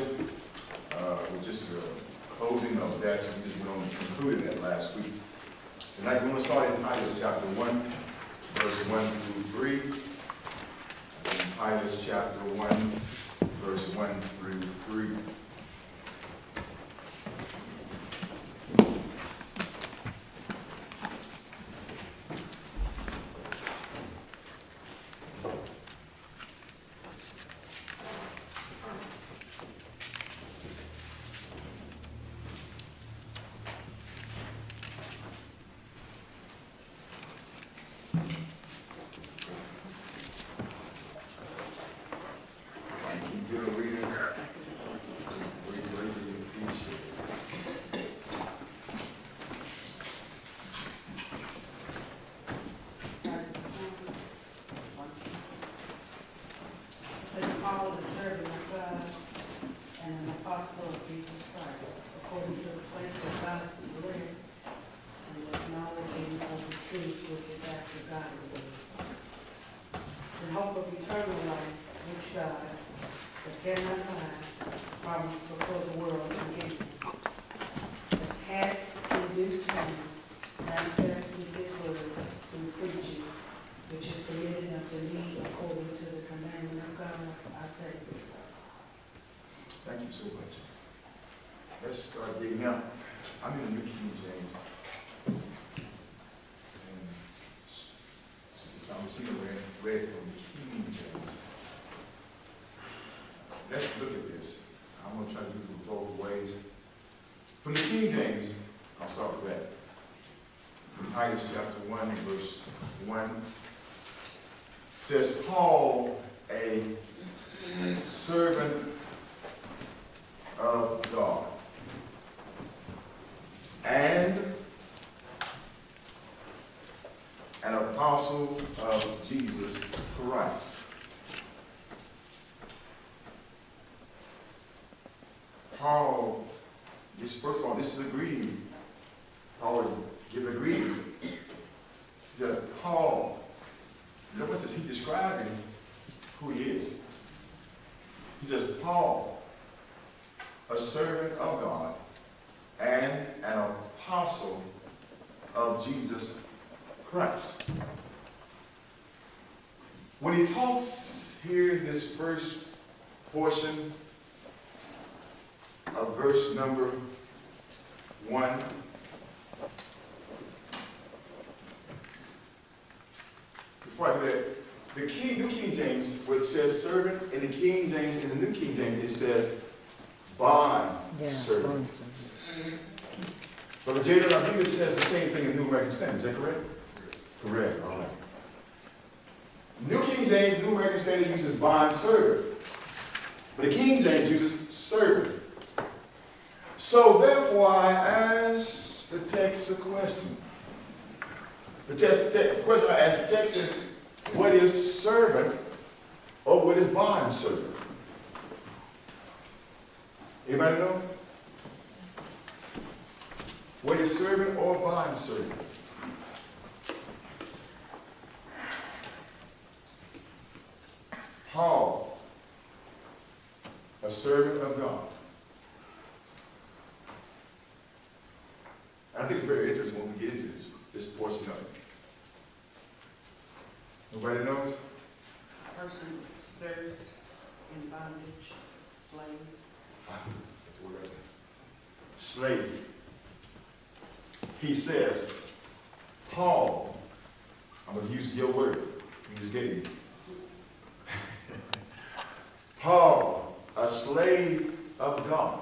portion, with just the closing of that, so we just went on and concluded that last week. Tonight we're going to start in Titus chapter 1, verse 1 through 3. In Titus chapter 1, verse 1 through 3. Thank you so much. Let's start digging out. I'm in the New King James. And Thomasina read from the King James. Let's look at this. I'm going to try to do it both ways. From the King James, I'll start with that. From Titus chapter 1, verse 1, says, Paul, a servant of God, and an apostle of Jesus Christ. Paul, first of all, this is a greeting. Paul is giving a greeting. He said, Paul, what is he describing who he is? He says, Paul, a servant of God, and an apostle of Jesus Christ. When he talks here in this first portion of verse number 1, before I do that, the New King James, where it says servant, in the King James, in the New King James, it says bond servant. Brother Jada, I believe it says the same thing in New American Standard. Is that correct? Correct. All right. New King James, New American Standard uses bond servant, but the King James uses servant. So therefore, I ask the text a question. The question I ask the text is, what is servant or what is bond servant? Anybody know? What is servant or bond servant? Paul, a servant of God. I think it's very interesting when we get into this portion of it. Nobody knows? A person that serves in bondage, slave. That's the word right there. Slave. He says, Paul, I'm going to use your word. You just gave me. Paul, a slave of God.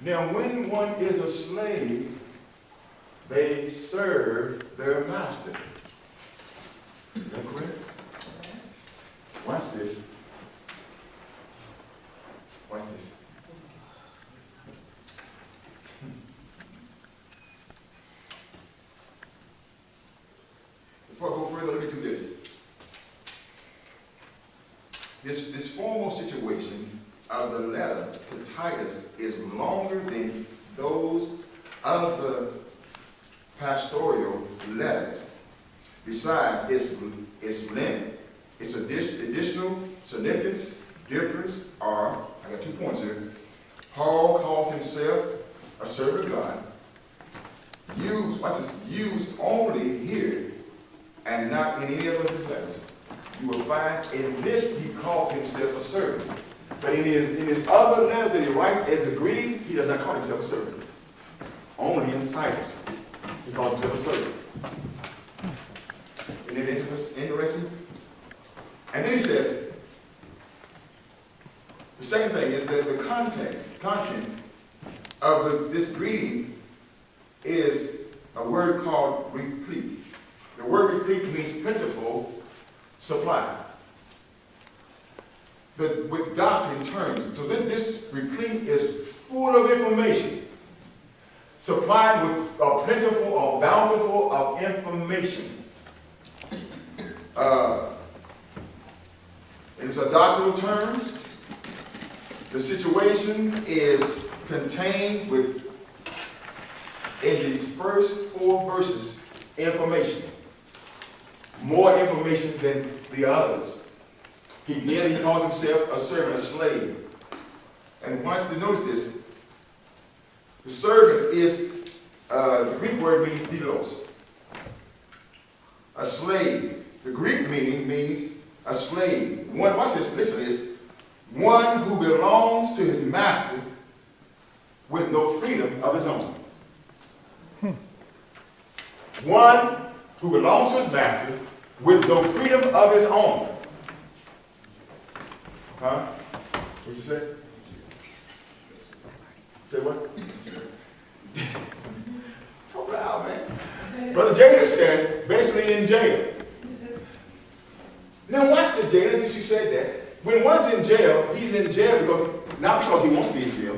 Now, when one is a slave, they serve their master. Is that correct? Watch this. Watch this. Before I go further, let me do this. This formal situation of the letter to Titus is longer than those of the pastoral letters. Besides its length, its additional significance difference are, I got 2 points here. Paul calls himself a servant of God. Used only here and not in any other of his letters. You will find in this he calls himself a servant. But in his other letters that he writes as a greeting, he does not call himself a servant. Only in TITUS, he calls himself a servant. Isn't it interesting? And then he says, the second thing is that the content of this greeting is a word called replete. The word replete means plentiful supply. But with doctrine terms. So this replete is full of information. Supplied with a plentiful or bountiful of information. It's a doctrinal term. The situation is contained in these first 4 verses, information. More information than the others. He calls himself a servant, a slave. And wants to notice this. The servant is, the Greek word means dilos. A slave. The Greek meaning means a slave. One, watch this, listen to this. One who belongs to his master with no freedom of his own. One who belongs to his master with no freedom of his own. Huh? What you say? Say what? Talk loud, man. Brother Jada said, basically in jail. Now watch this, Jada, that you said that. When one's in jail, he's in jail not because he wants to be in jail,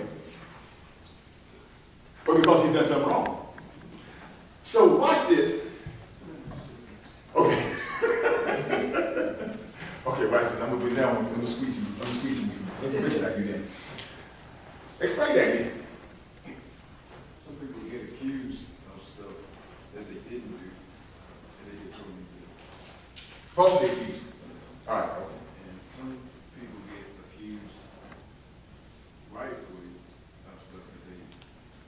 but because he's done something wrong. So watch this. Okay. Okay, watch this. I'm going to squeeze some information out of you then. Explain that then. Some people get accused of stuff that they didn't do, and they get told to do. Falsely accused. All right. Okay. And some people get accused rightfully of stuff that they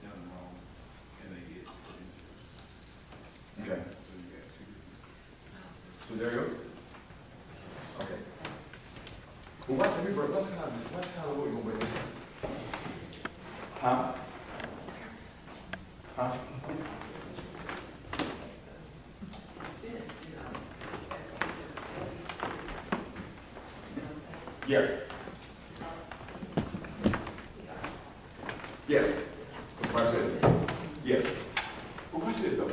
done wrong, and they get put in jail. Okay. So you got 2 different. So there it goes. Okay. Well, watch how the Lord gonna break this down. Huh? Huh? Yes. Yes. Watch this. Yes. Well, watch this though.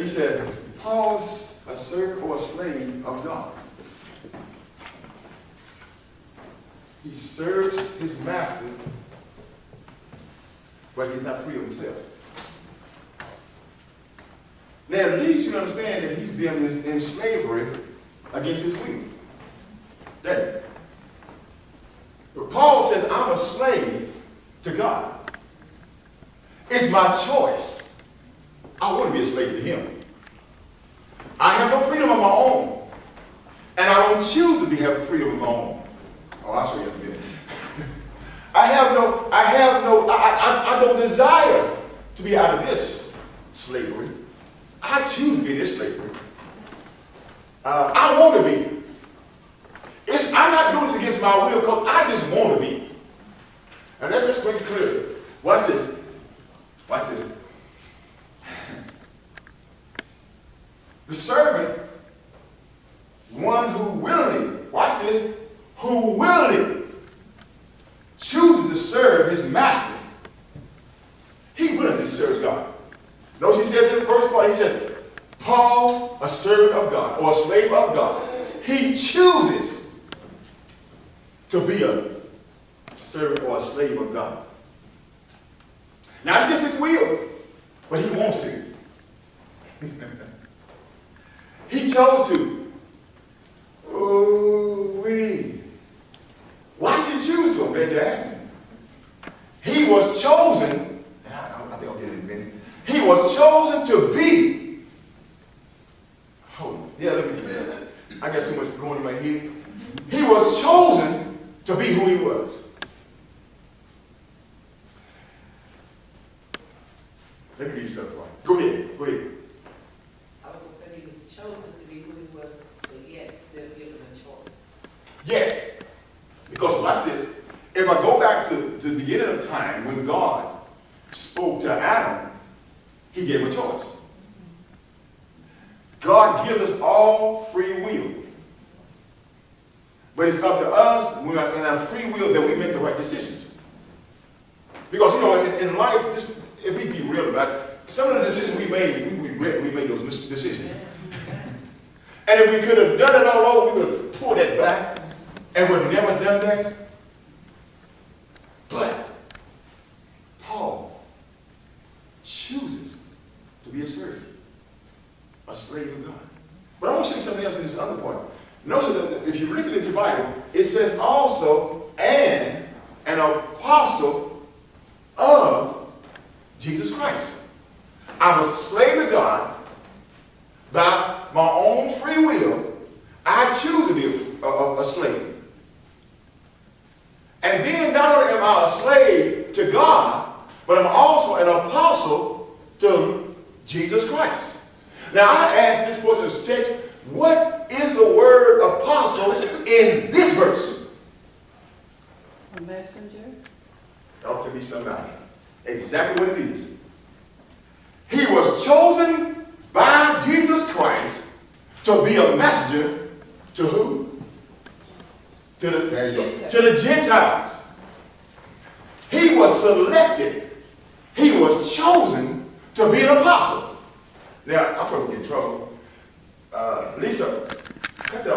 He said, Paul's a servant or a slave of God. He serves his master, but he's not free of himself. Now, it leads you to understand that he's been in slavery against his will. Doesn't it? But Paul says, I'm a slave to God. It's my choice. I want to be a slave to him. I have no freedom of my own. And I don't choose to have freedom of my own. Oh, I'll show you in a minute. I don't desire to be out of this slavery. I choose to be in this slavery. I want to be. I'm not doing this against my will because I just want to be. And let's make it clear. Watch this. Watch this. The servant, one who willingly, watch this, who willingly chooses to serve his master, he willingly serves God. Notice he says in the first part, he said, Paul, a servant of God, or a slave of God, he chooses to be a servant or a slave of God. Not against his will, but he wants to. He chose to. Ooh-wee. Why did he choose to? I'm glad you're asking. He was chosen, and I think I'll get it in a minute. He was chosen to be. Oh, yeah, let me do that. I got so much going in my head. He was chosen to be who he was. Let me read you something. Go ahead. Go ahead. I was going to say he was chosen to be who he was, but yet still given a choice. Yes. Because watch this. If I go back to the beginning of time when God spoke to Adam, he gave him a choice. God gives us all free will. But it's up to us, when we're in our free will, that we make the right decisions. Because, you know, in life, just if we be real about it, some of the decisions we made, we regret we made those decisions. And if we could have done it all over, we would have pulled that back and would have never done that. But Paul chooses to be a servant, a slave of God. But I want to show you something else in this other part. Notice that if you look at your Bible, it says also, and an apostle of Jesus Christ. I'm a slave to God by my own free will. I choose to be a slave. And then not only am I a slave to God, but I'm also an apostle to Jesus Christ. Now I ask this portion of this text, what is the word apostle in this verse? A messenger. Talk to me somebody. Exactly what it is. He was chosen by Jesus Christ to be a messenger to who? To the Gentiles. He was selected. He was chosen to be an apostle. Now, I'm probably in trouble. Lisa, cut that off.